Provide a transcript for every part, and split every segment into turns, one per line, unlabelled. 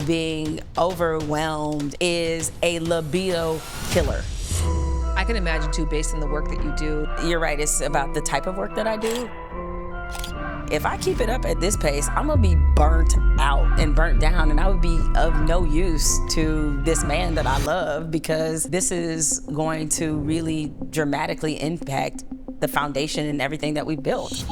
Being overwhelmed is a libido killer.
I can imagine too, based on the work that you do.
You're right, it's about the type of work that I do. If I keep it up at this pace, I'm gonna be burnt out and burnt down, and I would be of no use to this man that I love, because this is going to really dramatically impact the foundation and everything that we built.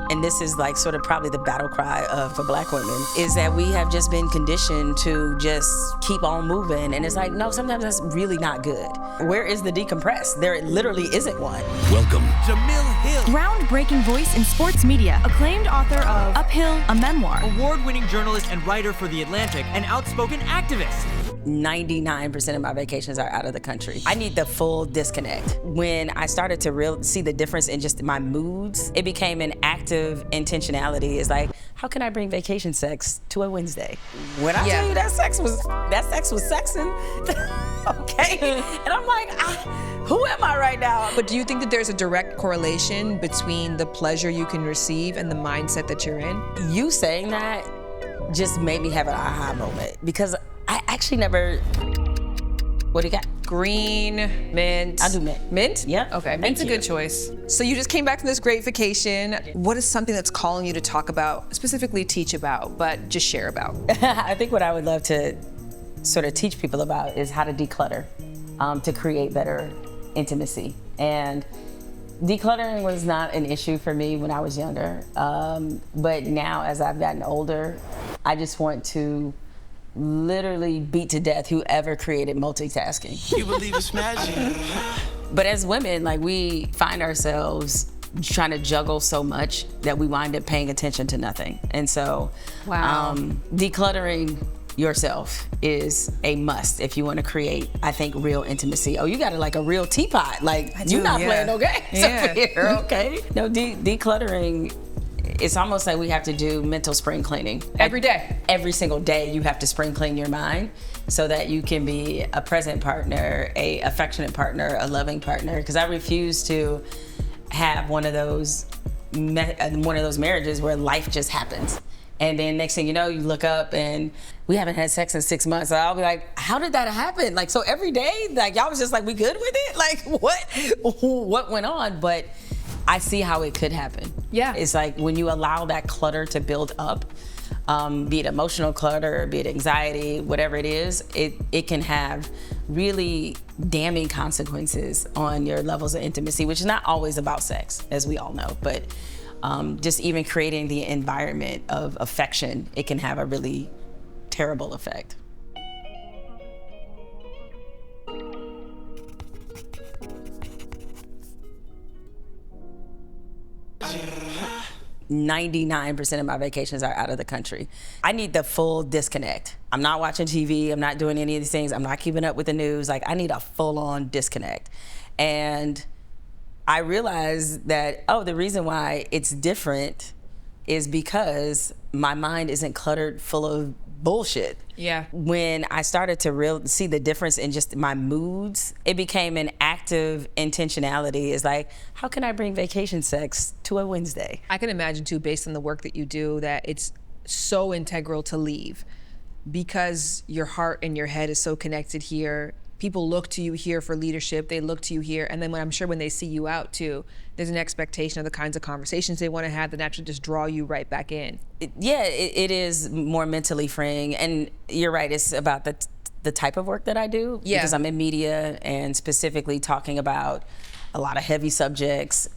And this is like sort of probably the battle cry for Black women, is that we have just been conditioned to just keep on moving. And it's like, no, sometimes that's really not good. Where is the decompress? There literally isn't one.
Welcome, Jemele Hill.
Groundbreaking voice in sports media, acclaimed author of Uphill, a memoir.
Award-winning journalist and writer for The Atlantic, and outspoken activist.
99% of my vacations are out of the country. I need the full disconnect. When I started to see the difference in just my moods, it became an active intentionality. It's like, how can I bring vacation sex to a Wednesday? When I tell you that sex was sexing, okay? And I'm like, who am I right now?
But do you think that there's a direct correlation between the pleasure you can receive and the mindset that you're in?
You saying that just made me have an aha moment, because I actually never. What do you got?
Green, mint.
I do mint.
Mint?
Yeah.
Okay, mint's a good choice. So you just came back from this great vacation. What is something that's calling you to talk about, specifically teach about, but just share about?
I think what I would love to sort of teach people about is how to declutter, to create better intimacy. And decluttering was not an issue for me when I was younger, but now as I've gotten older, I just want to literally beat to death whoever created multitasking.
You believe it's magic.
But as women, like, we find ourselves trying to juggle so much that we wind up paying attention to nothing. And so, decluttering yourself is a must if you want to create, I think, real intimacy. Oh, you got it like a real teapot. Like, you're not playing no games over here, okay? No, decluttering, it's almost like we have to do mental spring cleaning.
Every day.
Every single day you have to spring clean your mind so that you can be a present partner, a affectionate partner, a loving partner. Because I refuse to have one of those marriages where life just happens. And then next thing you know, you look up and we haven't had sex in 6 months. So I'll be like, how did that happen? Like, so every day, like, y'all was just like, we good with it? Like, what went on? But I see how it could happen.
Yeah.
It's like when you allow that clutter to build up, be it emotional clutter, be it anxiety, whatever it is, it can have really damning consequences on your levels of intimacy, which is not always about sex, as we all know, but just even creating the environment of affection, it can have a really terrible effect. 99% of my vacations are out of the country. I need the full disconnect. I'm not watching TV, I'm not doing any of these things, I'm not keeping up with the news. Like, I need a full-on disconnect. And I realized that, the reason why it's different is because my mind isn't cluttered full of bullshit.
Yeah.
When I started to see the difference in just my moods, it became an active intentionality. It's like, how can I bring vacation sex to a Wednesday?
I can imagine too, based on the work that you do, that it's so integral to leave, because your heart and your head is so connected here. People look to you here for leadership, they look to you here, and then I'm sure when they see you out too, there's an expectation of the kinds of conversations they want to have that naturally just draw you right back in.
It is more mentally freeing, and you're right, it's about the type of work that I do, because I'm in media and specifically talking about a lot of heavy subjects,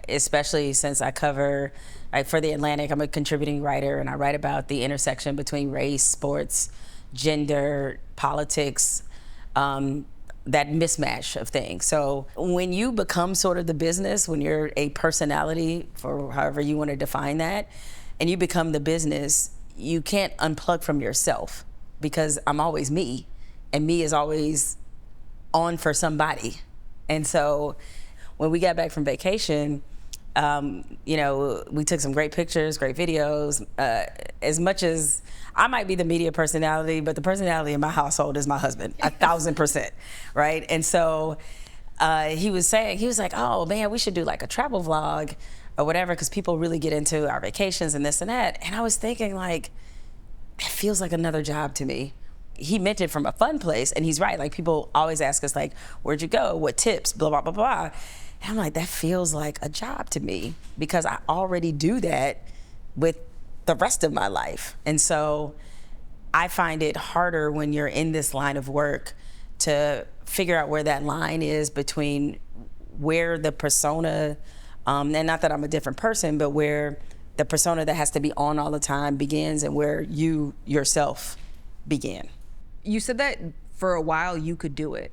especially since I cover, like, for The Atlantic, I'm a contributing writer, and I write about the intersection between race, sports, gender, politics, that mismatch of things. So when you become sort of the business, when you're a personality, for however you want to define that, and you become the business, you can't unplug from yourself, because I'm always me, and me is always on for somebody. And so when we got back from vacation, we took some great pictures, great videos. As much as I might be the media personality, but the personality in my household is my husband, 1,000%, right? And so he was like, oh man, we should do like a travel vlog or whatever, because people really get into our vacations and this and that. And I was thinking, like, it feels like another job to me. he meant it from a fun place, and he's right. Like, people always ask us, like, where'd you go? What tips? Blah, blah, blah, blah. And I'm like, that feels like a job to me, because I already do that with the rest of my life. And so I find it harder when you're in this line of work to figure out where that line is between where the persona, and not that I'm a different person, but where the persona that has to be on all the time begins and where you yourself began.
You said that for a while you could do it.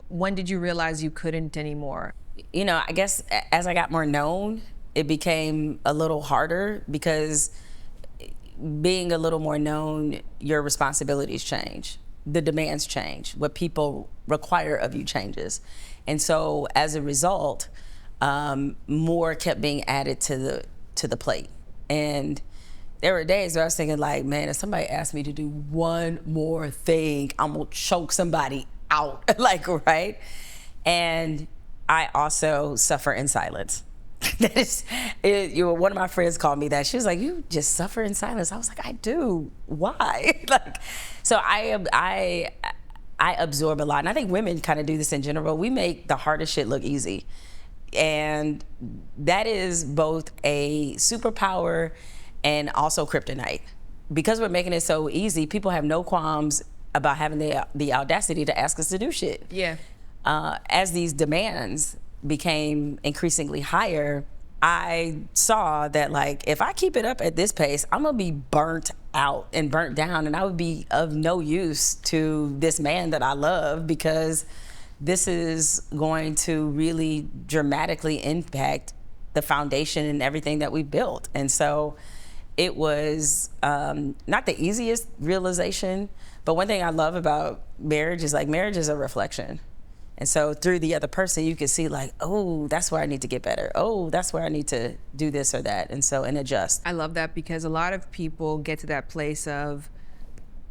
When did you realize you couldn't anymore?
You know, I guess as I got more known, it became a little harder, because being a little more known, your responsibilities change. The demands change. What people require of you changes. And so as a result, more kept being added to the plate. And there were days where I was thinking, like, man, if somebody asked me to do one more thing, I'm gonna choke somebody out, like, right? And I also suffer in silence. That is, one of my friends called me that. She was like, "You just suffer in silence." I was like, "I do. Why?" Like, so I absorb a lot, and I think women kind of do this in general. We make the hardest shit look easy, and that is both a superpower and also kryptonite. Because we're making it so easy, people have no qualms about having the audacity to ask us to do shit.
Yeah.
As these demands became increasingly higher, I saw that, like, if I keep it up at this pace, I'm gonna be burnt out and burnt down, and I would be of no use to this man that I love, because this is going to really dramatically impact the foundation and everything that we built. And so it was not the easiest realization, but one thing I love about marriage is, like, marriage is a reflection. And so through the other person, you can see, like, oh, that's where I need to get better. Oh, that's where I need to do this or that. And adjust.
I love that, because a lot of people get to that place of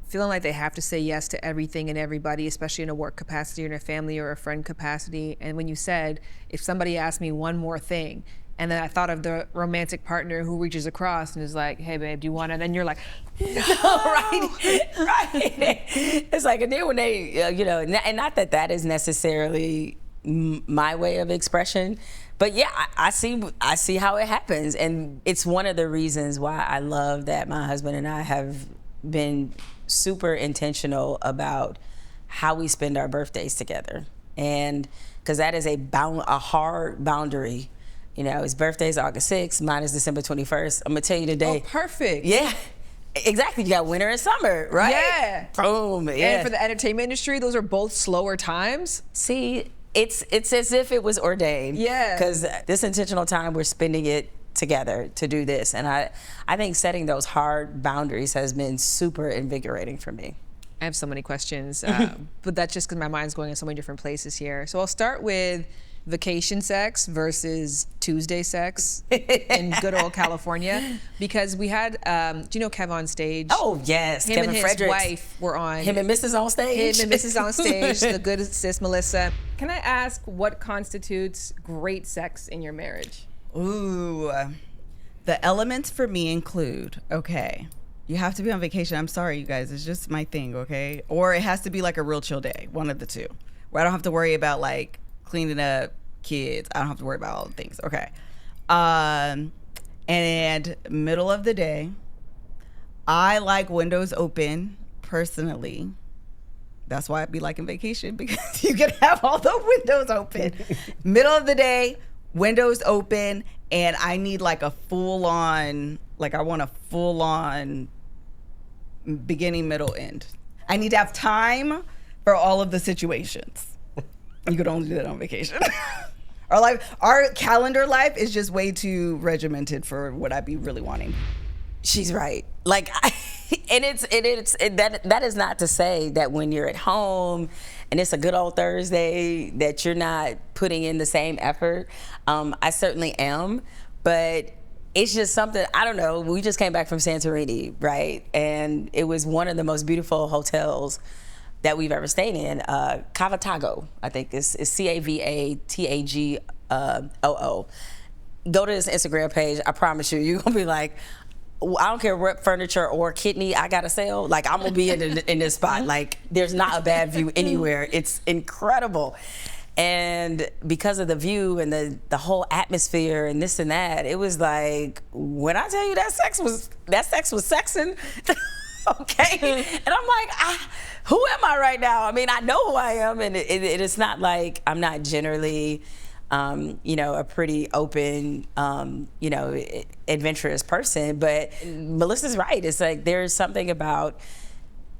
feeling like they have to say yes to everything and everybody, especially in a work capacity or in a family or a friend capacity. And when you said, if somebody asked me one more thing, and then I thought of the romantic partner who reaches across and is like, "Hey, babe, do you want it?" And you're like, "No."
Right. It's like, and then when they, and not that is necessarily my way of expression, but yeah, I see how it happens. And it's one of the reasons why I love that my husband and I have been super intentional about how we spend our birthdays together. And because that is a hard boundary. You know, his birthday's August 6th, mine is December 21st. I'm gonna tell you today.
Oh, perfect.
Yeah, exactly. You got winter and summer, right?
Yeah.
Boom, yeah.
And for the entertainment industry, those are both slower times.
See, it's as if it was ordained.
Yeah.
Because this intentional time, we're spending it together to do this. And I think setting those hard boundaries has been super invigorating for me.
I have so many questions, but that's just because my mind's going in so many different places here. So I'll start with vacation sex versus Tuesday sex in good old California, because we had, do you know Kev on Stage?
Oh yes,
him
Kevin
and his
Fredericks.
Wife were on.
Him and Mrs. on Stage.
Him and Mrs. on Stage, the good sis Melissa.
Can I ask what constitutes great sex in your marriage?
Ooh, the elements for me include, okay, you have to be on vacation. I'm sorry, you guys, it's just my thing, okay? Or it has to be like a real chill day, one of the two, where I don't have to worry about like cleaning up kids. I don't have to worry about all the things, okay? And middle of the day, I like windows open personally. That's why I'd be liking vacation, because you can have all the windows open. Middle of the day, windows open, and I need like a full-on, like I want a full-on beginning, middle, end. I need to have time for all of the situations. You could only do that on vacation. Our calendar life is just way too regimented for what I'd be really wanting.
She's right. Like, that is not to say that when you're at home and it's a good old Thursday that you're not putting in the same effort. I certainly am, but it's just something, I don't know. We just came back from Santorini, right? And it was one of the most beautiful hotels that we've ever stayed in. Cavatago, I think is Cavatagoo. Go to his Instagram page. I promise you're gonna be like, I don't care what furniture or kidney I gotta sell. Like, I'm gonna be in this spot. Like, there's not a bad view anywhere. It's incredible. And because of the view and the whole atmosphere and this and that, it was like, when I tell you that sex was sexing, okay? And I'm like, who am I right now? I mean, I know who I am, and it's not like I'm not generally, a pretty open, adventurous person. But Melissa's right. It's like there's something about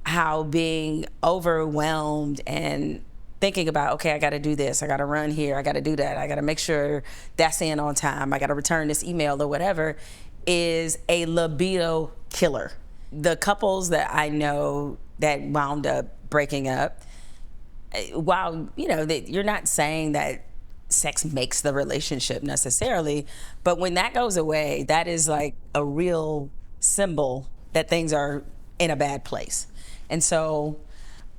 how being overwhelmed and thinking about, okay, I got to do this, I got to run here, I got to do that, I got to make sure that's in on time, I got to return this email or whatever, is a libido killer. The couples that I know that wound up breaking up, while, you're not saying that sex makes the relationship necessarily, but when that goes away, that is like a real symbol that things are in a bad place. And so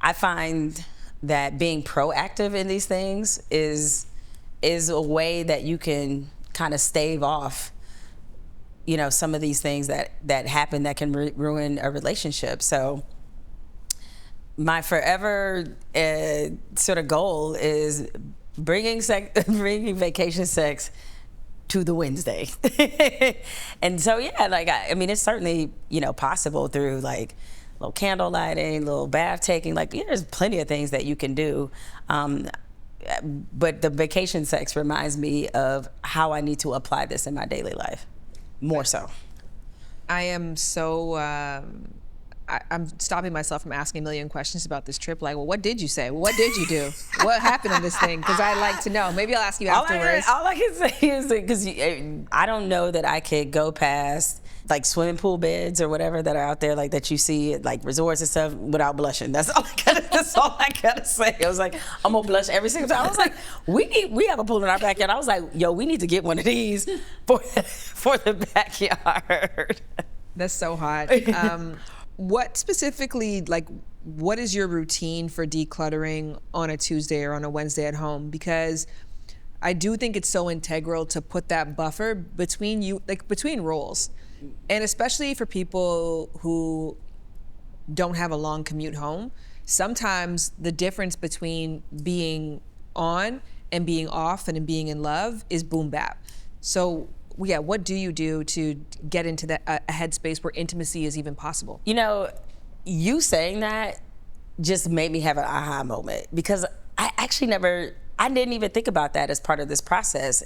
I find that being proactive in these things is a way that you can kind of stave off, some of these things that happen that can ruin a relationship. So my forever sort of goal is bringing vacation sex to the Wednesday. And so, yeah, like, I mean, it's certainly, possible through like little candle lighting, little bath taking, like, there's plenty of things that you can do. But the vacation sex reminds me of how I need to apply this in my daily life, more so.
I am so, I'm stopping myself from asking a million questions about this trip. Like, well, what did you say? What did you do? What happened on this thing? Because I'd like to know. Maybe I'll ask you afterwards.
All I can say is, because I don't know that I could go past like swimming pool beds or whatever that are out there, like that you see at like resorts and stuff, without blushing. That's all I gotta say. I was like, I'm gonna blush every single time. I was like, we have a pool in our backyard. I was like, yo, we need to get one of these for the backyard.
That's so hot. What specifically, like, what is your routine for decluttering on a Tuesday or on a Wednesday at home? Because I do think it's so integral to put that buffer between between roles. And especially for people who don't have a long commute home, sometimes the difference between being on and being off and being in love is boom bap. So yeah, what do you do to get into that a headspace where intimacy is even possible?
You saying that just made me have an aha moment, because I didn't even think about that as part of this process.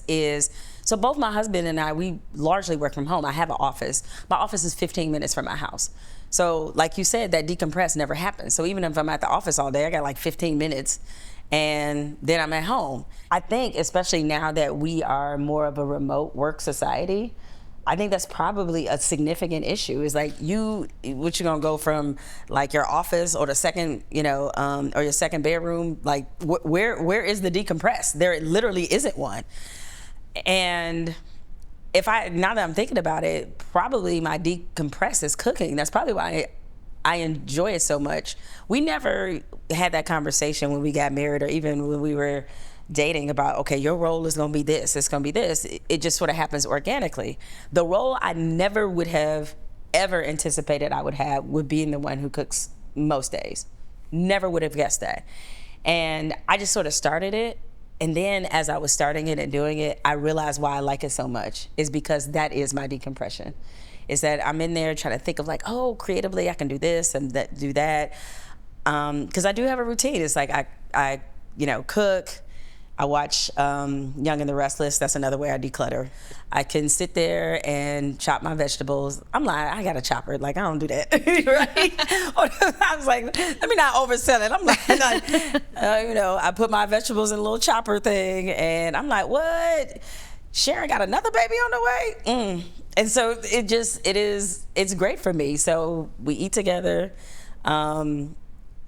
So both my husband and I, we largely work from home. I have an office. My office is 15 minutes from my house. So like you said, that decompress never happens. So even if I'm at the office all day, I got like 15 minutes and then I'm at home. I think, especially now that we are more of a remote work society, I think that's probably a significant issue. Is like you're gonna go from like your office or the second, or your second bedroom. Like where is the decompress? There literally isn't one. And now that I'm thinking about it, probably my decompress is cooking. That's probably why I enjoy it so much. We never had that conversation when we got married, or even when we were dating, about, okay, your role is gonna be this, it's gonna be this. It just sort of happens organically. The role I never would have ever anticipated I would have would being the one who cooks most days. Never would have guessed that. And I just sort of started it. And then as I was starting it and doing it, I realized why I like it so much is because that is my decompression. Is that I'm in there trying to think of like, oh, creatively I can do this and do that. Because I do have a routine. It's like I cook. I watch Young and the Restless. That's another way I declutter. I can sit there and chop my vegetables. I'm like, I got a chopper. Like, I don't do that, right? I was like, let me not oversell it. I'm like, I put my vegetables in a little chopper thing, and I'm like, what? Sharon got another baby on the way? And so it's great for me. So we eat together.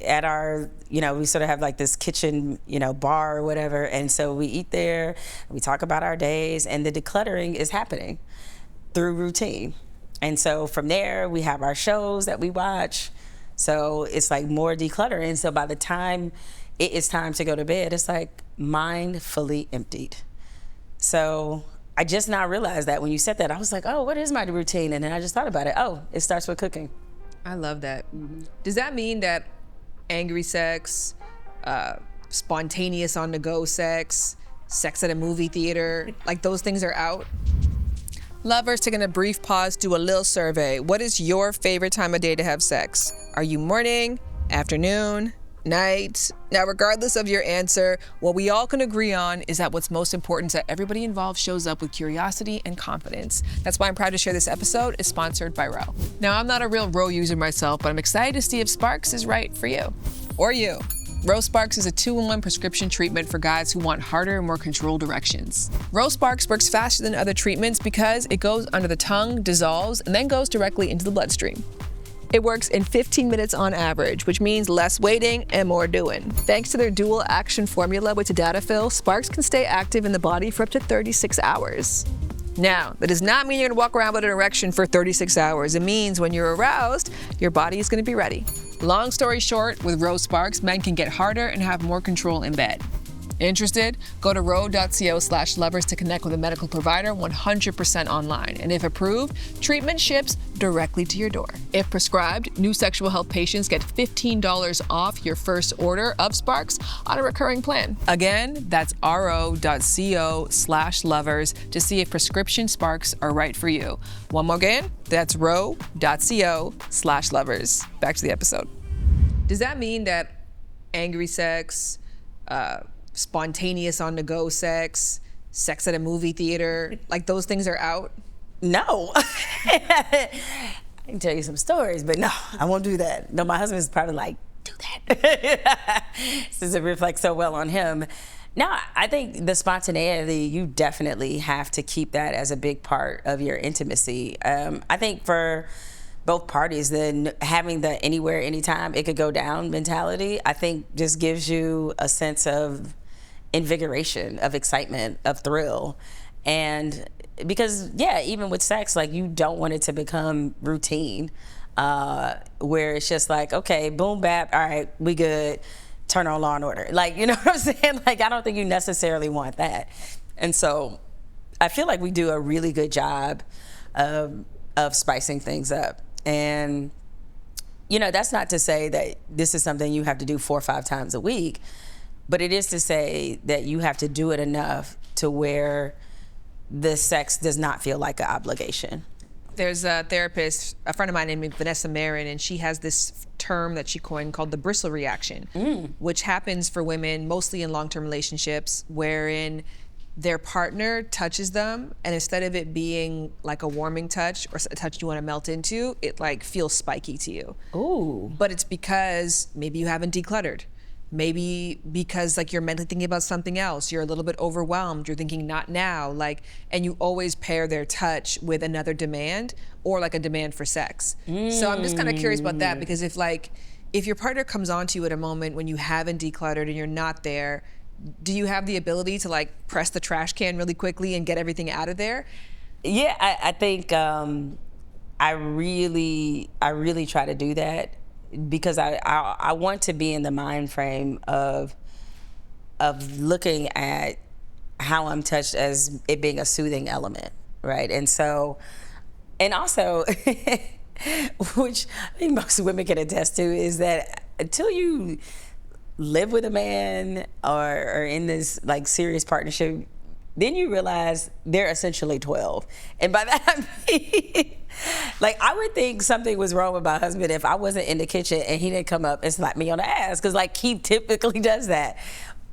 At our, we sort of have like this kitchen, bar or whatever. And so we eat there, we talk about our days, and the decluttering is happening through routine. And so from there, we have our shows that we watch. So it's like more decluttering. So by the time it is time to go to bed, it's like mind fully emptied. So I just now realized that when you said that, I was like, oh, what is my routine? And then I just thought about it. Oh, it starts with cooking.
I love that. Does that mean that angry sex, spontaneous on the go sex, sex at a movie theater, like those things are out? Lovers, taking a brief pause, do a little survey. What is your favorite time of day to have sex? Are you morning, afternoon, night? Now, regardless of your answer, what we all can agree on is that what's most important is that everybody involved shows up with curiosity and confidence. That's why I'm proud to share this episode is sponsored by Ro. Now, I'm not a real Ro user myself, but I'm excited to see if Sparks is right for you. Or you. Ro Sparks is a 2-in-1 prescription treatment for guys who want harder and more controlled erections. Ro Sparks works faster than other treatments because it goes under the tongue, dissolves, and then goes directly into the bloodstream. It works in 15 minutes on average, which means less waiting and more doing. Thanks to their dual action formula with tadalafil, Sparks can stay active in the body for up to 36 hours. Now, that does not mean you're gonna walk around with an erection for 36 hours. It means when you're aroused, your body is gonna be ready. Long story short, with Ro Sparks, men can get harder and have more control in bed. Interested? Go to ro.co/lovers to connect with a medical provider 100% online. And if approved, treatment ships directly to your door. If prescribed, new sexual health patients get $15 off your first order of Sparks on a recurring plan. Again, that's ro.co/lovers to see if prescription Sparks are right for you. One more again, that's ro.co/lovers. Back to the episode. Does that mean that angry sex, spontaneous on the go sex, sex at a movie theater, like those things are out?
No. I can tell you some stories, but no, I won't do that. No, my husband's probably like, do that. Since it reflects so well on him. No, I think the spontaneity, you definitely have to keep that as a big part of your intimacy. I think for both parties, then having the anywhere, anytime, it could go down mentality, I think just gives you a sense of invigoration, of excitement, of thrill. And because, yeah, even with sex, like you don't want it to become routine, where it's just like, okay, boom, bap, all right, we good, turn on Law and Order. Like, you know what I'm saying? Like, I don't think you necessarily want that. And so I feel like we do a really good job of spicing things up. And, you know, that's not to say that this is something you have to do 4 or 5 times a week, but it is to say that you have to do it enough to where the sex does not feel like an obligation.
There's a therapist, a friend of mine named Vanessa Marin, and she has this term that she coined called the bristle reaction, which happens for women mostly in long-term relationships wherein their partner touches them, and instead of it being like a warming touch or a touch you want to melt into, it like feels spiky to you.
Ooh.
But it's because maybe you haven't decluttered. Maybe because like you're mentally thinking about something else, you're a little bit overwhelmed, you're thinking not now, like, and you always pair their touch with another demand or like a demand for sex. So I'm just kind of curious about that, because if your partner comes on to you at a moment when you haven't decluttered and you're not there, do you have the ability to like press the trash can really quickly and get everything out of there?
Yeah, I think I really try to do that, because I want to be in the mind frame of looking at how I'm touched as it being a soothing element, right? And so, and also, which I think most women can attest to, is that until you live with a man or in this like serious partnership, then you realize they're essentially 12. And by that I mean, like, I would think something was wrong with my husband if I wasn't in the kitchen and he didn't come up and slap me on the ass, because like he typically does that.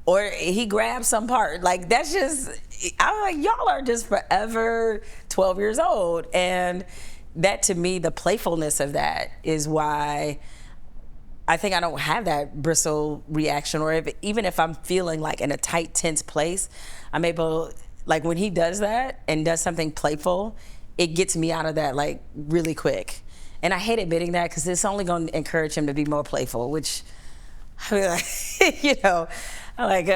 Or he grabs some part. Like, that's just, I'm like, y'all are just forever 12 years old. And that, to me, the playfulness of that is why I think I don't have that bristle reaction, or even if I'm feeling like in a tight, tense place, I'm able, like when he does that and does something playful, it gets me out of that like really quick. And I hate admitting that, because it's only going to encourage him to be more playful, which, I mean, like, you know, I'm like,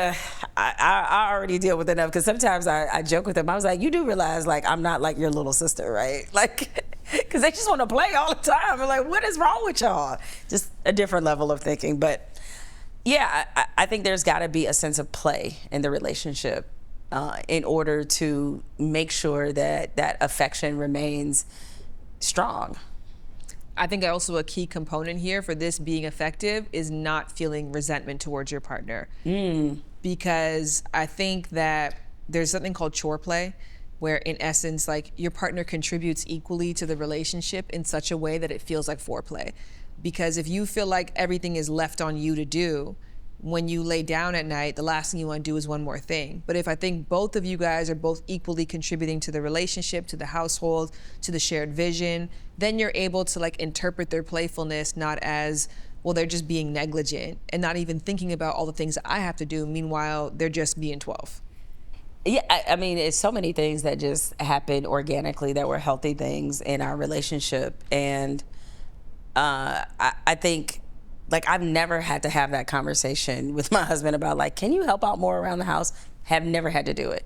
I already deal with enough, because sometimes I joke with him. I was like, you do realize like I'm not like your little sister, right? Like, because they just want to play all the time. I'm like, what is wrong with y'all? Just a different level of thinking. But yeah, I think there's got to be a sense of play in the relationship. in order to make sure that that affection remains strong.
I think also a key component here for this being effective is not feeling resentment towards your partner. Because I think that there's something called chore play, where in essence, like, your partner contributes equally to the relationship in such a way that it feels like foreplay. Because if you feel like everything is left on you to do, when you lay down at night, the last thing you want to do is one more thing. But if I think both of you guys are both equally contributing to the relationship, to the household, to the shared vision, then you're able to like interpret their playfulness not as, well, they're just being negligent and not even thinking about all the things that I have to do. Meanwhile, they're just being 12.
Yeah, I mean, it's so many things that just happen organically that were healthy things in our relationship. And I think, like, I've never had to have that conversation with my husband about, like, can you help out more around the house? Have never had to do it.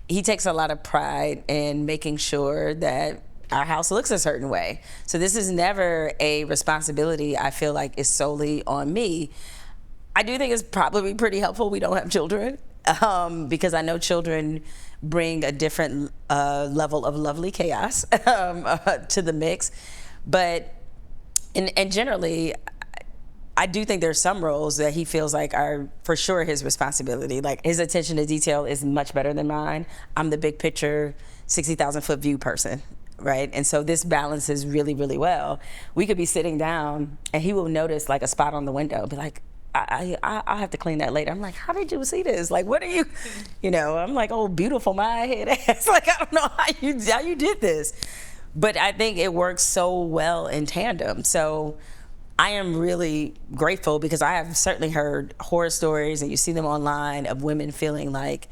He takes a lot of pride in making sure that our house looks a certain way. So this is never a responsibility I feel like is solely on me. I do think it's probably pretty helpful we don't have children, because I know children bring a different level of lovely chaos to the mix. But and generally, I do think there's some roles that he feels like are for sure his responsibility. Like, his attention to detail is much better than mine. I'm the big picture, 60,000 foot view person, right? And so this balances really, really well. We could be sitting down and he will notice like a spot on the window, be like, I'll have to clean that later. I'm like, how did you see this? Like, what are you, I'm like, oh, beautiful my head ass. Like, I don't know how you did this. But I think it works so well in tandem. So I am really grateful, because I have certainly heard horror stories, and you see them online, of women feeling like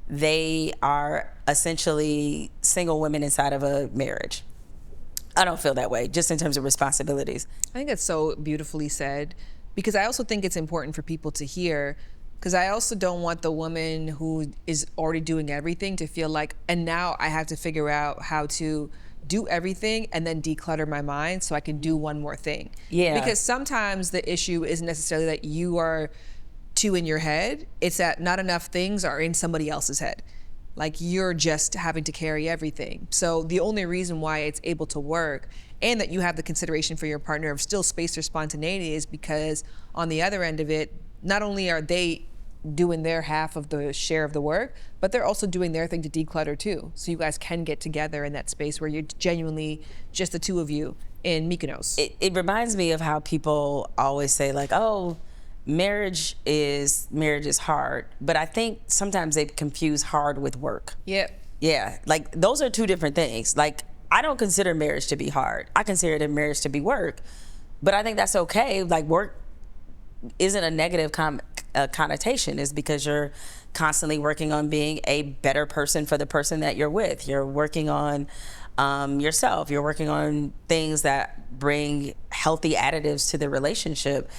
they are essentially single women inside of a marriage. I don't feel that way, just in terms of responsibilities.
I think that's so beautifully said, because I also think it's important for people to hear, because I also don't want the woman who is already doing everything to feel like, and now I have to figure out how to do everything and then declutter my mind so I can do one more thing.
Yeah.
Because sometimes the issue isn't necessarily that you are too in your head, it's that not enough things are in somebody else's head. Like, you're just having to carry everything. So the only reason why it's able to work, and that you have the consideration for your partner of still space or spontaneity, is because on the other end of it, not only are they doing their half of the share of the work, but they're also doing their thing to declutter too. So you guys can get together in that space where you're genuinely just the two of you in Mykonos.
It reminds me of how people always say, like, oh, marriage is hard. But I think sometimes they confuse hard with work.
Yep.
Yeah, like, those are two different things. Like, I don't consider marriage to be hard. I consider the marriage to be work. But I think that's okay. Like, work isn't a negative connotation. Is because you're constantly working on being a better person for the person that you're with. You're working on yourself. You're working on things that bring healthy additives to the relationship.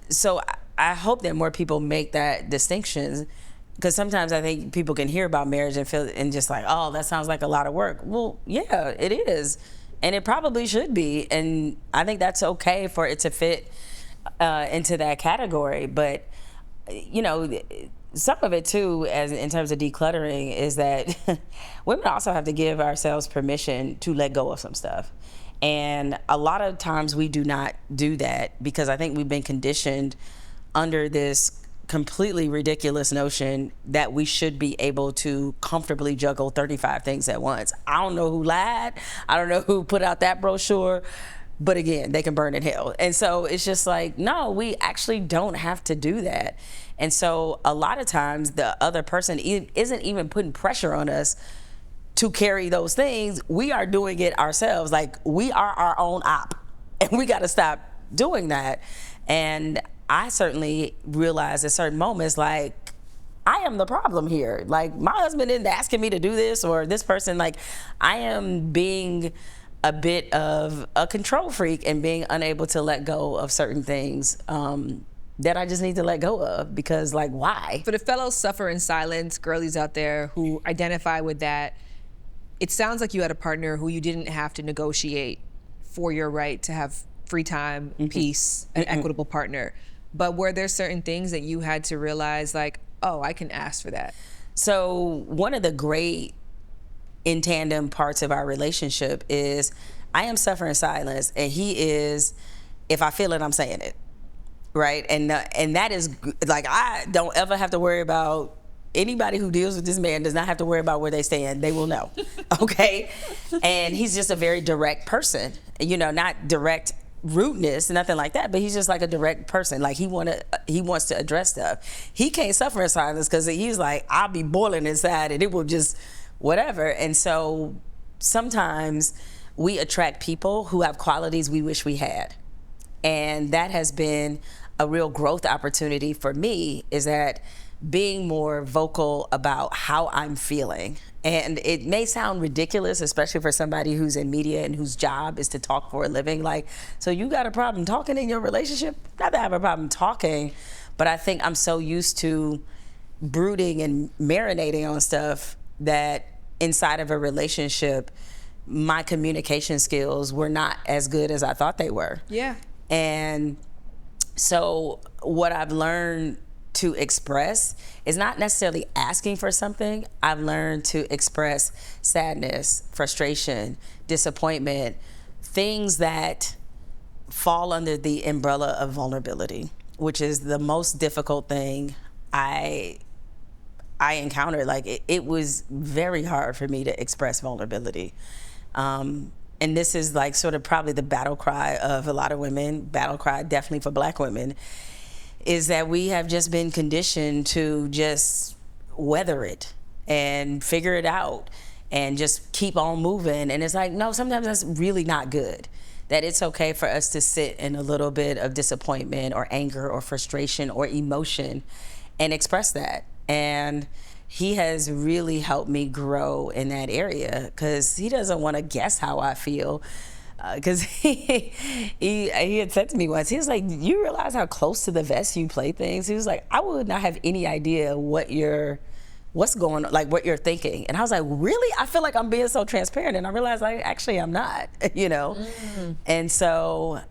So I hope that more people make that distinction, because sometimes I think people can hear about marriage and feel and just like, oh, that sounds like a lot of work. Well, yeah, it is, and it probably should be, and I think that's okay for it to fit into that category. But some of it too, as in terms of decluttering, is that women also have to give ourselves permission to let go of some stuff. And a lot of times we do not do that, because I think we've been conditioned under this completely ridiculous notion that we should be able to comfortably juggle 35 things at once. I don't know who lied. I don't know who put out that brochure. But again, they can burn in hell. And so it's just like, no, we actually don't have to do that. And so a lot of times the other person isn't even putting pressure on us to carry those things. We are doing it ourselves. Like, we are our own op, and we got to stop doing that. And I certainly realized at certain moments, like, I am the problem here. Like, my husband isn't asking me to do this, or this person, like, I am being a bit of a control freak and being unable to let go of certain things that I just need to let go of, because, like, why?
For the fellow suffer in silence girlies out there who identify with that, it sounds like you had a partner who you didn't have to negotiate for your right to have free time, peace, an equitable partner. But were there certain things that you had to realize, like, oh, I can ask for that?
So one of the great in tandem parts of our relationship is I am suffering silence, and he is, if I feel it, I'm saying it, right? And that is like, I don't ever have to worry about, anybody who deals with this man does not have to worry about where they stand. They will know, okay? And he's just a very direct person, not direct rudeness, nothing like that, but he's just like a direct person. Like he wants to address stuff. He can't suffer in silence because he's like, I'll be boiling inside and it will just whatever. And so sometimes we attract people who have qualities we wish we had. And that has been a real growth opportunity for me, is that being more vocal about how I'm feeling. And it may sound ridiculous, especially for somebody who's in media and whose job is to talk for a living. Like, so you got a problem talking in your relationship? Not that I have a problem talking, but I think I'm so used to brooding and marinating on stuff that inside of a relationship, my communication skills were not as good as I thought they were.
Yeah.
And so what I've learned to express is not necessarily asking for something. I've learned to express sadness, frustration, disappointment, things that fall under the umbrella of vulnerability, which is the most difficult thing I encountered. Like it was very hard for me to express vulnerability. And this is like sort of probably the battle cry of a lot of women, battle cry definitely for Black women, is that we have just been conditioned to just weather it and figure it out and just keep on moving. And it's like, no, sometimes that's really not good. That it's okay for us to sit in a little bit of disappointment or anger or frustration or emotion and express that. And he has really helped me grow in that area, because he doesn't want to guess how I feel. Because he had said to me once, he was like, you realize how close to the vest you play things? He was like, I would not have any idea what's going on, like what you're thinking. And I was like, really? I feel like I'm being so transparent. And I realized, like, actually I'm not, And so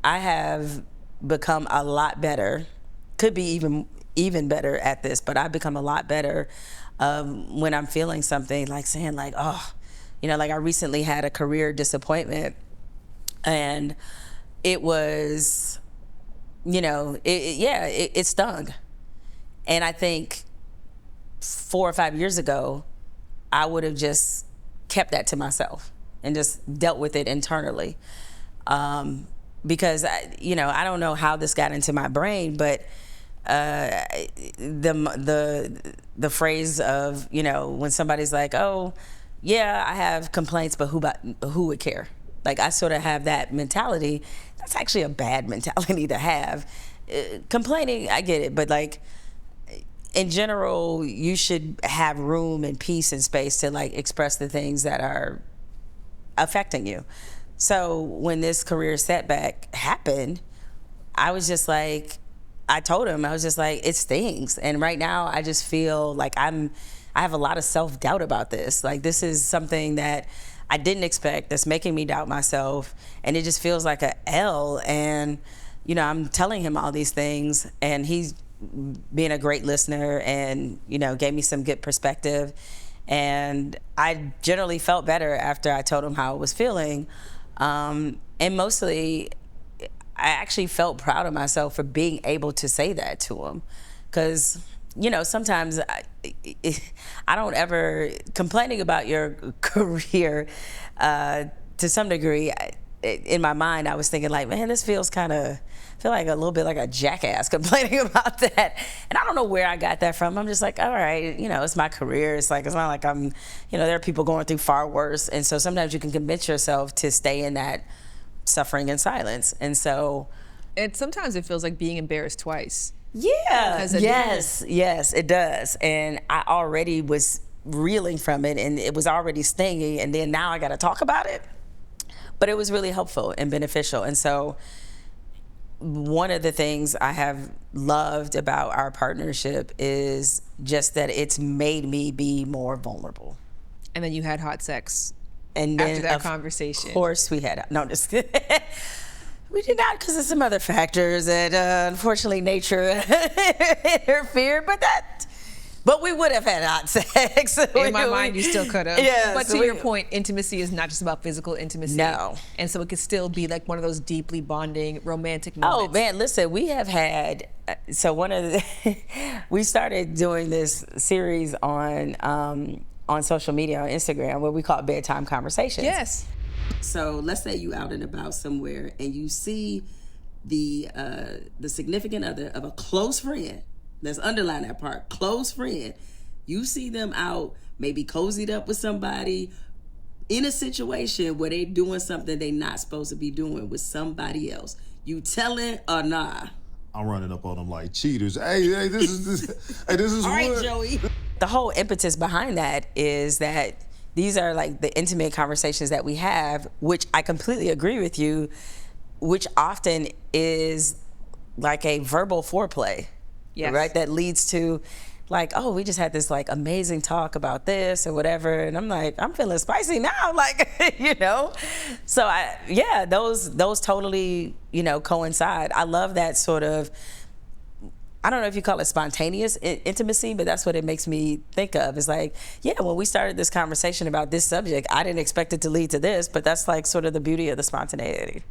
I have become a lot better, could be even better at this, but I've become a lot better when I'm feeling something, like saying like, oh, like I recently had a career disappointment. And it was, it stung. And I think 4 or 5 years ago, I would have just kept that to myself and just dealt with it internally. Because, I don't know how this got into my brain, but the phrase of, when somebody's like, oh, yeah, I have complaints, but who would care? Like, I sort of have that mentality. That's actually a bad mentality to have. Complaining, I get it, but like, in general, you should have room and peace and space to like express the things that are affecting you. So when this career setback happened, I was just like, I told him, I was just like, it stings. And right now I just feel like I have a lot of self-doubt about this. Like, this is something that I didn't expect, that's making me doubt myself, and it just feels like a L. And I'm telling him all these things, and he's being a great listener, and gave me some good perspective. And I generally felt better after I told him how I was feeling, and mostly I actually felt proud of myself for being able to say that to him, because sometimes I don't ever, complaining about your career, to some degree, in my mind, I was thinking like, man, this feels I feel like a little bit like a jackass complaining about that. And I don't know where I got that from. I'm just like, all right, it's my career. It's like, it's not like I'm, there are people going through far worse. And so sometimes you can convince yourself to stay in that suffering in silence. And so.
Sometimes it feels like being embarrassed twice.
Yeah. Yes, it does. And I already was reeling from it, and it was already stinging, and then now I got to talk about it. But it was really helpful and beneficial. And so one of the things I have loved about our partnership is just that it's made me be more vulnerable.
And then you had hot sex
and then
after that conversation.
Of course we had. No, just we did not, because of some other factors that unfortunately nature interfered. But But we would have had hot sex.
In my mind, you still could have.
Yeah.
But to your point, intimacy is not just about physical intimacy.
No.
And so it could still be like one of those deeply bonding romantic moments.
Oh man, listen, we have had, so one of the, we started doing this series on social media, on Instagram, what we call bedtime conversations.
Yes.
So let's say you out and about somewhere and you see the significant other of a close friend. Let's underline that part, close friend. You see them out, maybe cozied up with somebody in a situation where they doing something they not supposed to be doing with somebody else. You telling or nah?
I'm running up on them like cheaters. Hey, this is
All right,
what?
Joey.
The whole impetus behind that is that these are like the intimate conversations that we have, which I completely agree with you, which often is like a verbal foreplay.
Yes.
Right? That leads to like, oh, we just had this like amazing talk about this or whatever. And I'm like, I'm feeling spicy now. Like, you know? So those totally, coincide. I love that sort of, I don't know if you call it spontaneous intimacy, but that's what it makes me think of. It's like, yeah, when we started this conversation about this subject, I didn't expect it to lead to this, but that's like sort of the beauty of the spontaneity.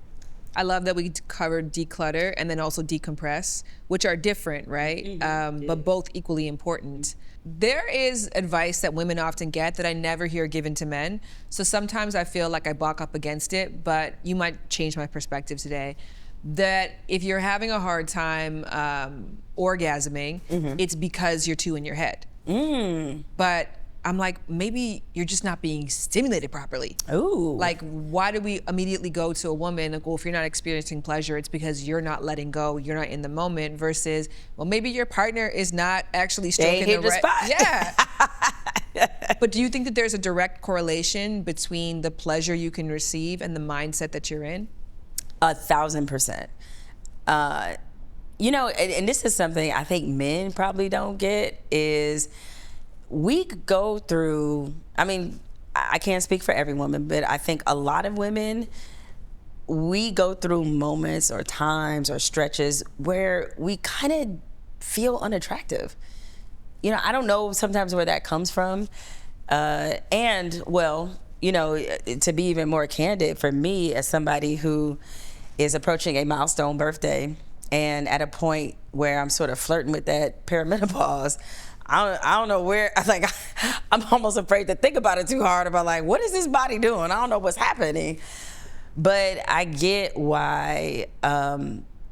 I love that we covered declutter and then also decompress, which are different, right? But both equally important. There is advice that women often get that I never hear given to men. So sometimes I feel like I buck up against it, but you might change my perspective today. That if you're having a hard time orgasming, it's because you're too in your head. But I'm like, maybe you're just not being stimulated properly.
Ooh.
Like, why do we immediately go to a woman and go, if you're not experiencing pleasure, it's because you're not letting go, you're not in the moment, versus, well, maybe your partner is not actually stroking
hit the spot.
Yeah. But do you think that there's a direct correlation between the pleasure you can receive and the mindset that you're in?
1,000%. And this is something I think men probably don't get is we go through, I can't speak for every woman, but I think a lot of women, we go through moments or times or stretches where we kind of feel unattractive. I don't know sometimes where that comes from. To be even more candid, for me as somebody who is approaching a milestone birthday and at a point where I'm sort of flirting with that perimenopause, I don't know where, I'm almost afraid to think about it too hard about like, what is this body doing? I don't know what's happening. But I get why, a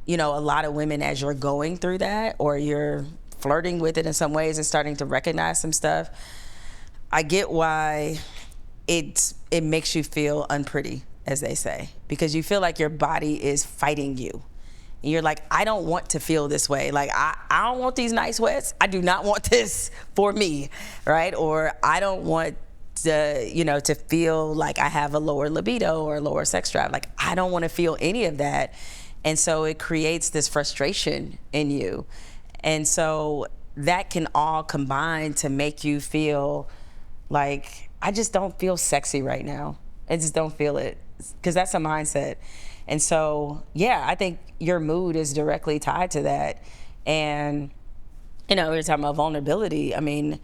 lot of women, as you're going through that or you're flirting with it in some ways and starting to recognize some stuff, I get why it makes you feel unpretty, as they say, because you feel like your body is fighting you. And you're like, I don't want to feel this way. Like, I don't want these nice sweats. I do not want this for me, right? Or I don't want to feel like I have a lower libido or a lower sex drive. Like, I don't want to feel any of that. And so it creates this frustration in you. And so that can all combine to make you feel like, I just don't feel sexy right now. I just don't feel it, because that's a mindset. And so, I think your mood is directly tied to that. And, we were talking about vulnerability. My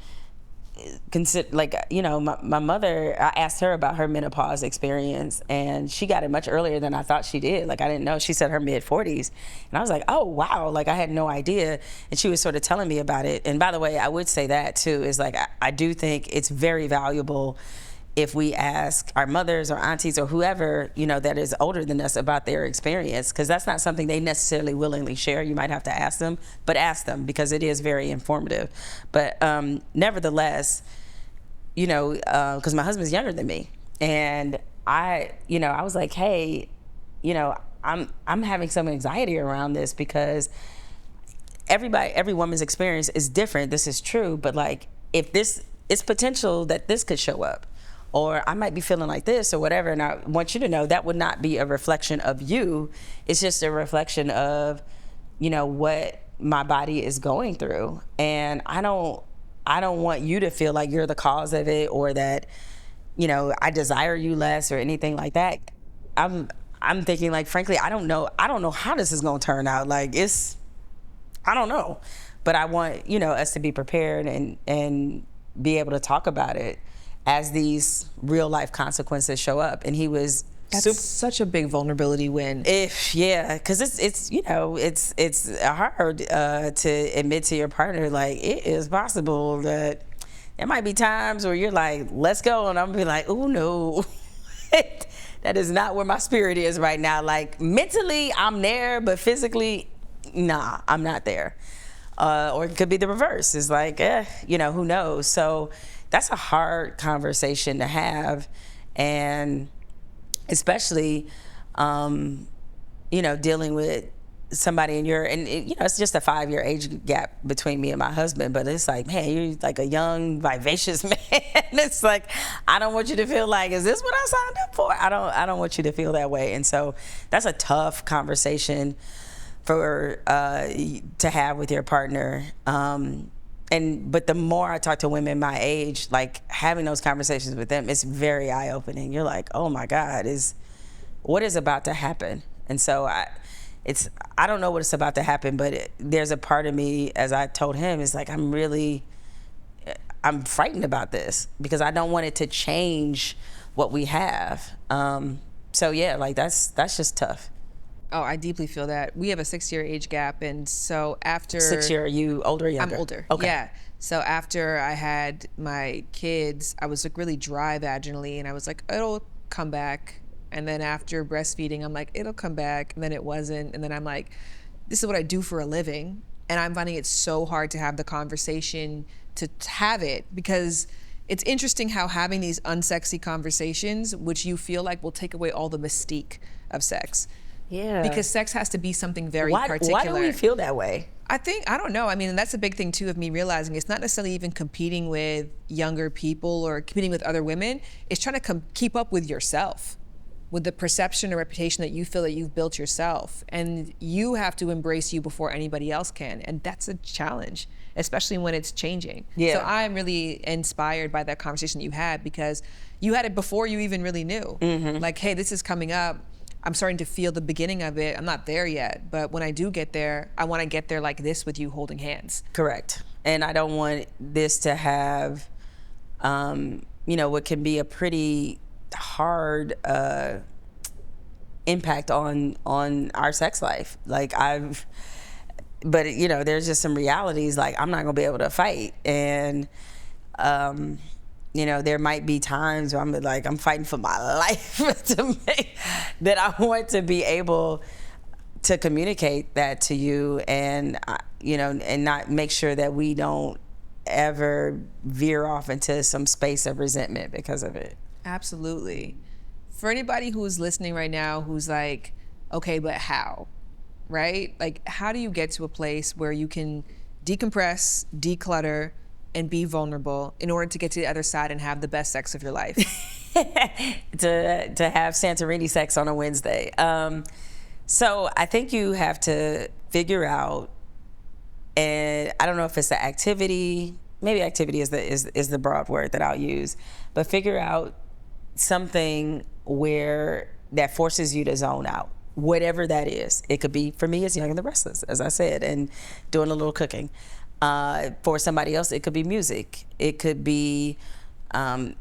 mother, I asked her about her menopause experience, and she got it much earlier than I thought she did. Like, I didn't know. She said her mid-40s. And I was like, oh, wow. Like, I had no idea. And she was sort of telling me about it. And by the way, I would say that, too, is like, I do think it's very valuable if we ask our mothers or aunties or whoever, that is older than us about their experience, because that's not something they necessarily willingly share. You might have to ask them, but ask them, because it is very informative. But nevertheless, because my husband's younger than me, and I was like, hey, I'm having some anxiety around this, because every woman's experience is different. This is true, but like, if it's potential that this could show up, or I might be feeling like this or whatever. And I want you to know that would not be a reflection of you. It's just a reflection of, what my body is going through. And I don't want you to feel like you're the cause of it, or that, I desire you less or anything like that. I'm thinking, like, frankly, I don't know how this is going to turn out. Like, it's I don't know. But I want, us to be prepared and be able to talk about it as these real life consequences show up. And he was
such a big vulnerability win.
Because it's hard to admit to your partner, like, it is possible that there might be times where you're like, let's go, and I'm gonna be like, oh no, that is not where my spirit is right now. Like, mentally I'm there, but physically, nah, I'm not there. Or it could be the reverse. It's like, who knows? So that's a hard conversation to have, and especially, dealing with somebody it's just a 5-year age gap between me and my husband, but it's like, man, you're like a young, vivacious man. It's like, I don't want you to feel like, is this what I signed up for? I don't want you to feel that way. And so that's a tough conversation for to have with your partner. But the more I talk to women my age, like, having those conversations with them, it's very eye-opening. You're like, oh my God, what is about to happen? And so I don't know what is about to happen, but there's a part of me, as I told him, is like, I'm frightened about this because I don't want it to change what we have. So yeah, like that's just tough.
Oh, I deeply feel that. We have a 6-year age gap, and so after
6 year, are you older or younger?
I'm older.
Okay.
Yeah. So after I had my kids, I was like really dry vaginally, and I was like, it'll come back. And then after breastfeeding, I'm like, it'll come back, and then it wasn't. And then I'm like, this is what I do for a living, and I'm finding it so hard to have the conversation to have it, because it's interesting how having these unsexy conversations, which you feel like will take away all the mystique of sex.
Yeah.
Because sex has to be something very particular.
Why do we feel that way?
I don't know. I mean, and that's a big thing too of me realizing it's not necessarily even competing with younger people or competing with other women. It's trying to keep up with yourself, with the perception or reputation that you feel that you've built yourself. And you have to embrace you before anybody else can. And that's a challenge, especially when it's changing.
Yeah.
So I'm really inspired by that conversation that you had, because you had it before you even really knew. Mm-hmm. Like, hey, this is coming up. I'm starting to feel the beginning of it. I'm not there yet, but when I do get there, I want to get there like this with you holding hands.
Correct. And I don't want this to have, what can be a pretty hard impact on our sex life. Like but there's just some realities, like, I'm not gonna be able to fight. And, there might be times where I'm fighting for my life that I want to be able to communicate that to you, and and not make sure that we don't ever veer off into some space of resentment because of it.
Absolutely. For anybody who's listening right now who's like, okay, but how? Right? Like, how do you get to a place where you can decompress, declutter, and be vulnerable in order to get to the other side and have the best sex of your life?
to have Santorini sex on a Wednesday. So I think you have to figure out, and I don't know if it's the activity, maybe activity is the broad word that I'll use, but figure out something that forces you to zone out, whatever that is. It could be, for me, it's Young and the Restless, as I said, and doing a little cooking. For somebody else, it could be music. It could be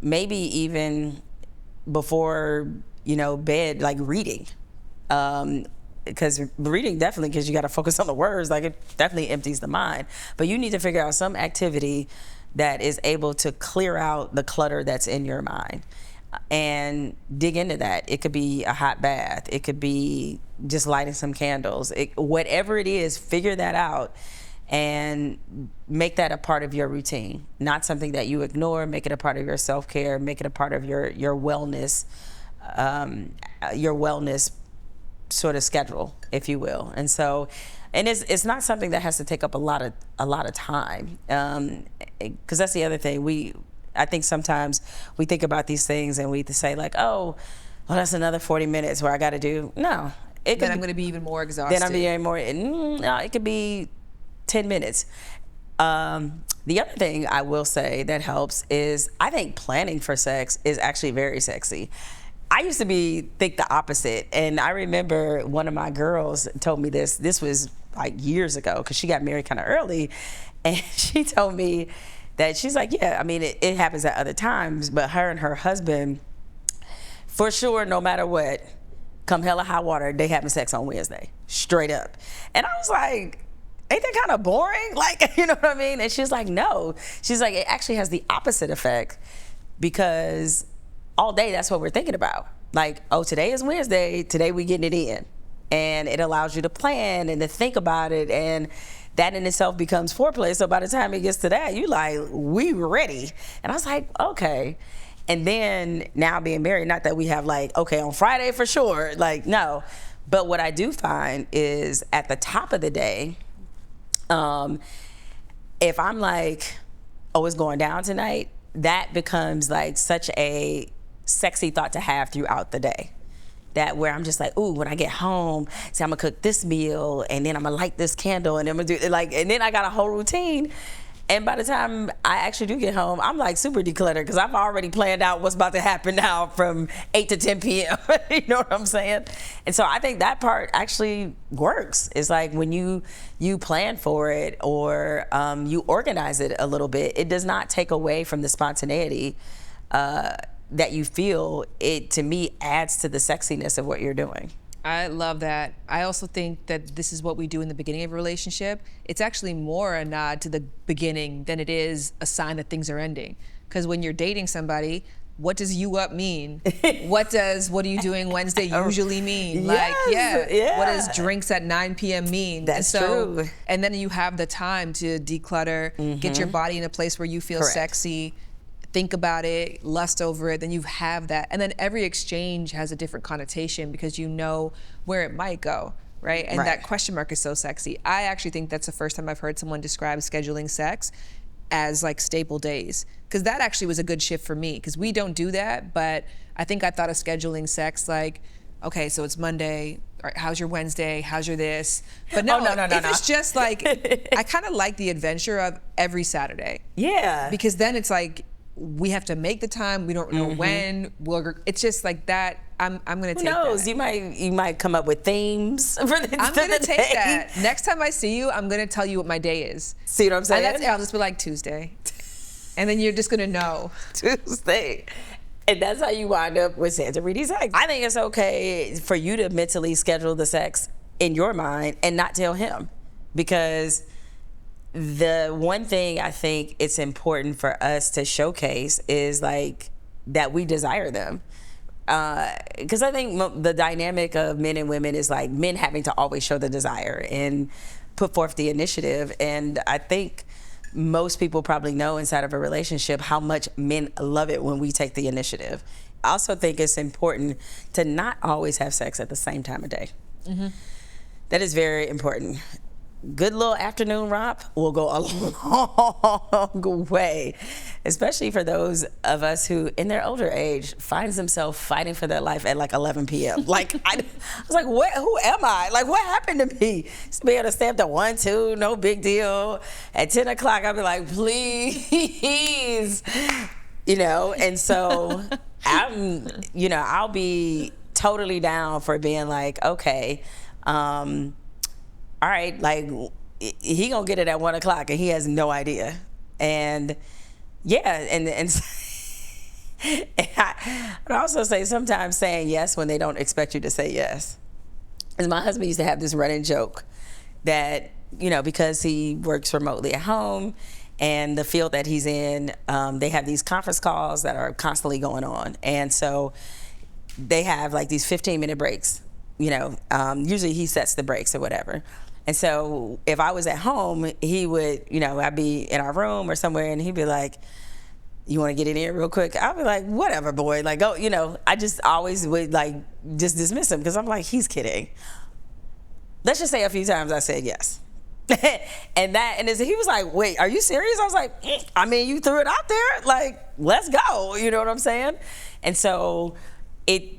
maybe even before bed, like reading. Because reading, definitely, because you got to focus on the words, like, it definitely empties the mind. But you need to figure out some activity that is able to clear out the clutter that's in your mind and dig into that. It could be a hot bath. It could be just lighting some candles. Whatever it is, figure that out and make that a part of your routine, not something that you ignore. Make it a part of your self-care. Make it a part of your wellness, sort of schedule, if you will. And so, and it's not something that has to take up a lot of time, because that's the other thing. I think sometimes we think about these things and we say like, oh, well, that's another 40 minutes where I got to do. No,
I'm going to be even more exhausted.
Then I'm being more. No, it could be 10 minutes. The other thing I will say that helps is, I think planning for sex is actually very sexy. I used to think the opposite, and I remember one of my girls told me this. This was like years ago, because she got married kind of early, and she told me that she's like, yeah, I mean, it happens at other times, but her and her husband, for sure, no matter what, come hell or high water, they having sex on Wednesday, straight up. And I was like, ain't that kind of boring? Like, you know what I mean? And she's like, no. She's like, it actually has the opposite effect, because all day that's what we're thinking about. Like, oh, today is Wednesday, today we getting it in. And it allows you to plan and to think about it, and that in itself becomes foreplay. So by the time it gets to that, you like, we ready. And I was like, okay. And then now being married, not that we have like, okay, on Friday for sure, like, no. But what I do find is at the top of the day, if I'm like, oh, it's going down tonight, that becomes like such a sexy thought to have throughout the day. That where I'm just like, ooh, when I get home, see, I'm gonna cook this meal, and then I'm gonna light this candle, and then I'm gonna do like, and then I got a whole routine. And by the time I actually do get home, I'm like super decluttered, because I've already planned out what's about to happen now from 8 to 10 p.m. You know what I'm saying? And so I think that part actually works. It's like when you plan for it, or you organize it a little bit, it does not take away from the spontaneity that you feel. It, to me, adds to the sexiness of what you're doing.
I love that. I also think that this is what we do in the beginning of a relationship. It's actually more a nod to the beginning than it is a sign that things are ending. Because when you're dating somebody, what does you up mean? What are you doing Wednesday usually mean? Like,
yeah.
What does drinks at 9 p.m. mean?
That's true.
And then you have the time to declutter, get your body in a place where you feel sexy, think about it, lust over it, then you have that. And then every exchange has a different connotation, because you know where it might go, right? And that question mark is so sexy. I actually think that's the first time I've heard someone describe scheduling sex as like staple days, because that actually was a good shift for me, because we don't do that. But I think I thought of scheduling sex like, okay, so it's Monday, all right, how's your Wednesday, how's your this? But no, it's just like, I kind of like the adventure of every Saturday.
Yeah.
Because then it's like, we have to make the time. We don't know when. It's just like that. I'm gonna take that.
Who knows? You might come up with themes for the
I'm gonna take that. Next time I see you, I'm gonna tell you what my day is.
See what I'm saying?
And I'll just be like, Tuesday, and then you're just gonna know.
Tuesday. And that's how you wind up with Santa Reedy sex. I think it's okay for you to mentally schedule the sex in your mind and not tell him, because the one thing I think it's important for us to showcase is like that we desire them. Because I think the dynamic of men and women is like men having to always show the desire and put forth the initiative. And I think most people probably know inside of a relationship how much men love it when we take the initiative. I also think it's important to not always have sex at the same time of day. That is very important. Good little afternoon romp will go a long way, especially for those of us who, in their older age, finds themselves fighting for their life at like 11 p.m. Like, I was like, who am I? Like, what happened to me? Just be able to stay up to 1, 2, no big deal. At 10 o'clock, I'll be like, please, you know? And so I'll be totally down for being like, okay, all right, like he gonna get it at 1 o'clock and he has no idea. And yeah, and I would also say sometimes saying yes when they don't expect you to say yes. Because my husband used to have this running joke that, you know, because he works remotely at home and the field that he's in, they have these conference calls that are constantly going on. And so they have like these 15-minute breaks, you know, usually he sets the breaks or whatever. And so if I was at home, he would, you know, I'd be in our room or somewhere and he'd be like, you want to get in here real quick? I'd be like, whatever, boy. Like, oh, you know, I just always would like just dismiss him because I'm like, he's kidding. Let's just say a few times I said yes. And he was like, wait, are you serious? I was like, I mean, you threw it out there. Like, let's go. You know what I'm saying? And so it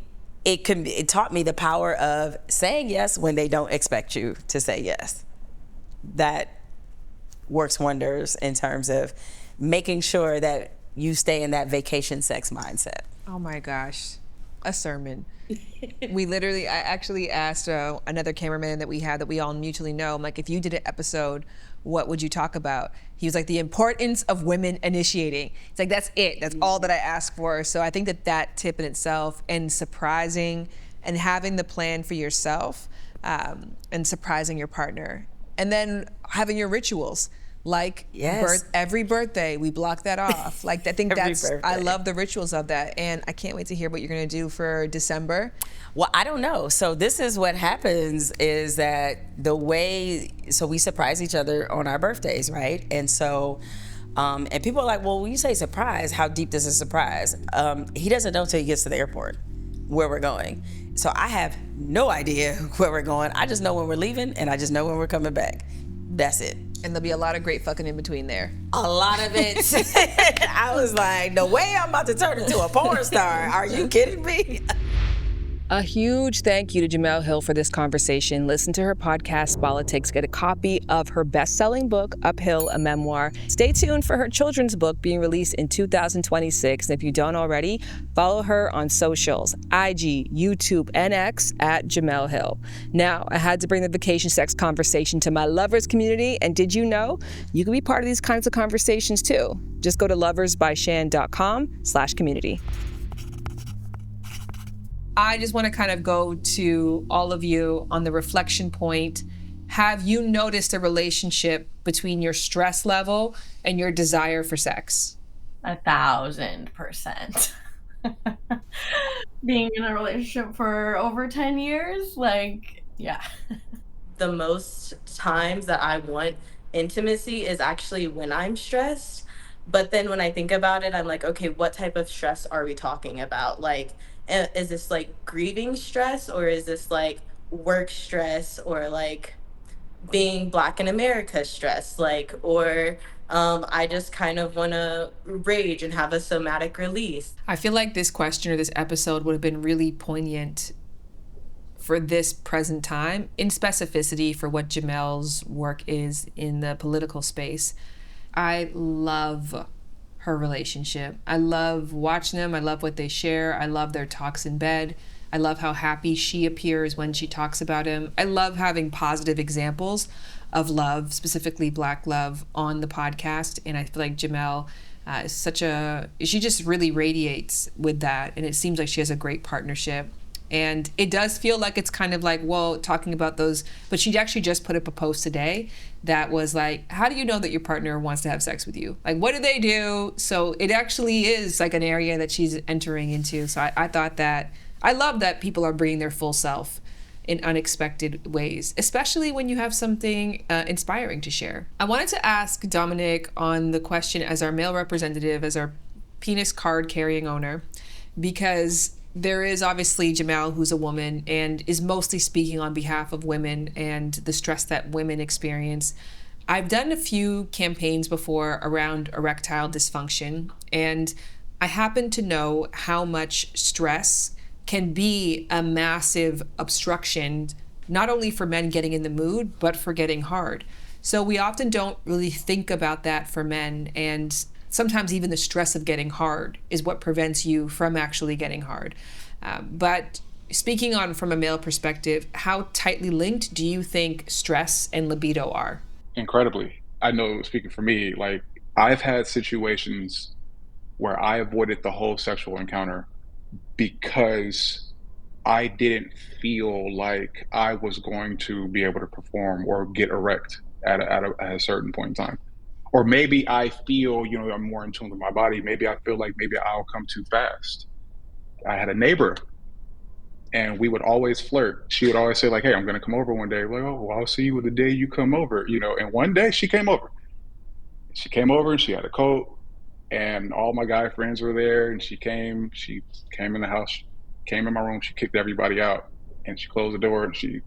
taught me the power of saying yes when they don't expect you to say yes. That works wonders in terms of making sure that you stay in that vacation sex mindset.
Oh my gosh. a sermon. I actually asked another cameraman that we had that we all mutually know, I'm like, if you did an episode, what would you talk about? He was like, the importance of women initiating. It's like, that's it. That's all that I ask for. So I think that tip in itself, and surprising and having the plan for yourself, and surprising your partner. And then having your rituals. Like every birthday, we block that off. Like, I think I love the rituals of that. And I can't wait to hear what you're going to do for December.
Well, I don't know. So this is what happens is that so we surprise each other on our birthdays, right? And so, and people are like, well, when you say surprise, how deep does a surprise? He doesn't know till he gets to the airport where we're going. So I have no idea where we're going. I just know when we're leaving, and I just know when we're coming back. That's it.
And there'll be a lot of great fucking in between there.
A lot of it. I was like, the way I'm about to turn into a porn star. Are you kidding me?
A huge thank you to Jemele Hill for this conversation. Listen to her podcast, Politics. Get a copy of her best-selling book, Uphill, a Memoir. Stay tuned for her children's book being released in 2026. And if you don't already, follow her on socials, IG, YouTube, and X at Jemele Hill. Now, I had to bring the vacation sex conversation to my lovers community. And did you know you can be part of these kinds of conversations too? Just go to loversbyshan.com/community. I just want to kind of go to all of you on the reflection point. Have you noticed a relationship between your stress level and your desire for sex?
1,000%. Being in a relationship for over 10 years, yeah.
The most times that I want intimacy is actually when I'm stressed. But then when I think about it, I'm like, okay, what type of stress are we talking about? Like, is this like grieving stress, or is this like work stress, or like being Black in America stress, or I just kind of want to rage and have a somatic release?
I feel like this question or this episode would have been really poignant for this present time in specificity for what Jemele's work is in the political space. I love her relationship. I love watching them. I love what they share. I love their talks in bed. I love how happy she appears when she talks about him. I love having positive examples of love, specifically Black love, on the podcast. And I feel like Jemele is she just really radiates with that. And it seems like she has a great partnership. And it does feel like it's kind of like, well, talking about those, but she actually just put up a post today that was like, how do you know that your partner wants to have sex with you? Like, what do they do? So it actually is like an area that she's entering into. So I thought that, I love that people are bringing their full self in unexpected ways, especially when you have something inspiring to share. I wanted to ask Dominic on the question as our male representative, as our penis card carrying owner, because there is obviously Jemele, who's a woman and is mostly speaking on behalf of women and the stress that women experience. I've done a few campaigns before around erectile dysfunction, and I happen to know how much stress can be a massive obstruction, not only for men getting in the mood, but for getting hard. So we often don't really think about that for men, and sometimes even the stress of getting hard is what prevents you from actually getting hard. But speaking on from a male perspective, how tightly linked do you think stress and libido are?
Incredibly. I know, speaking for me, like, I've had situations where I avoided the whole sexual encounter because I didn't feel like I was going to be able to perform or get erect at a certain point in time. Or maybe I feel, I'm more in tune with my body. Maybe I feel like maybe I'll come too fast. I had a neighbor, and we would always flirt. She would always say, like, hey, I'm going to come over one day. Like, oh, well, I'll see you the day you come over, And one day she came over. She came over and she had a coat, and all my guy friends were there. And she came in the house, came in my room. She kicked everybody out, and she closed the door, and she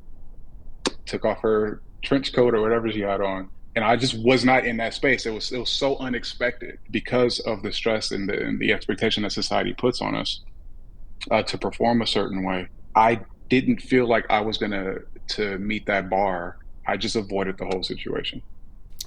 took off her trench coat or whatever she had on. And I just was not in that space. It was so unexpected because of the stress and the expectation that society puts on us to perform a certain way. I didn't feel like I was to meet that bar. I just avoided the whole situation.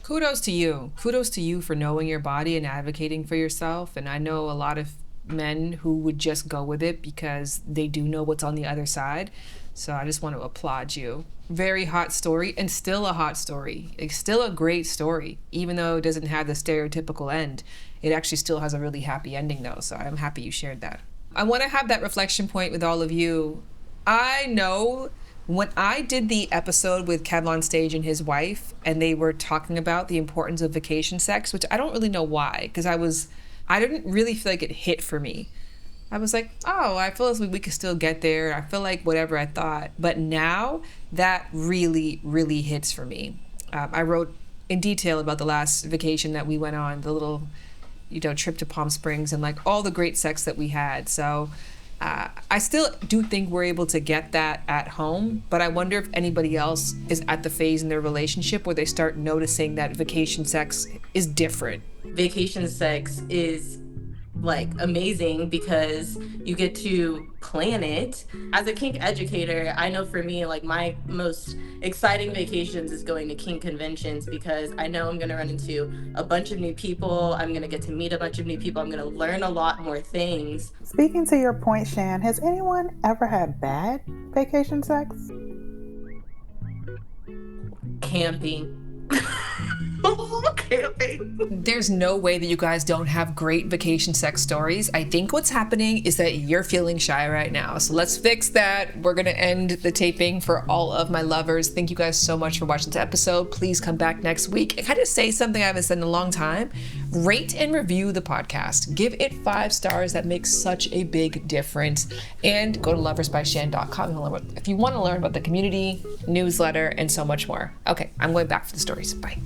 Kudos to you. Kudos to you for knowing your body and advocating for yourself. And I know a lot of men who would just go with it because they do know what's on the other side. So I just want to applaud you. Very hot story, and still a hot story. It's still a great story, even though it doesn't have the stereotypical end. It actually still has a really happy ending though, so I'm happy you shared that. I want to have that reflection point with all of you. I know when I did the episode with Kevin on Stage and his wife, and they were talking about the importance of vacation sex, which I don't really know why, because I didn't really feel like it hit for me. I was like, oh, I feel as we could still get there. I feel like whatever I thought. But now that really, really hits for me. I wrote in detail about the last vacation that we went on, the little, trip to Palm Springs, and like all the great sex that we had. So I still do think we're able to get that at home, but I wonder if anybody else is at the phase in their relationship where they start noticing that vacation sex is different.
Vacation sex is like amazing because you get to plan it. As a kink educator, I know for me, like my most exciting vacations is going to kink conventions because I know I'm going to run into a bunch of new people. I'm going to get to meet a bunch of new people. I'm going to learn a lot more things.
Speaking to your point, Shan, has anyone ever had bad vacation sex?
Camping.
There's no way that you guys don't have great vacation sex stories. I think what's happening is that you're feeling shy right now. So let's fix that. We're going to end the taping for all of my lovers. Thank you guys so much for watching this episode. Please come back next week. I kind of say something I haven't said in a long time. Rate and review the podcast. Give it 5 stars. That makes such a big difference. And go to loversbyshan.com if you want to learn about the community, newsletter, and so much more. Okay, I'm going back for the stories. Bye.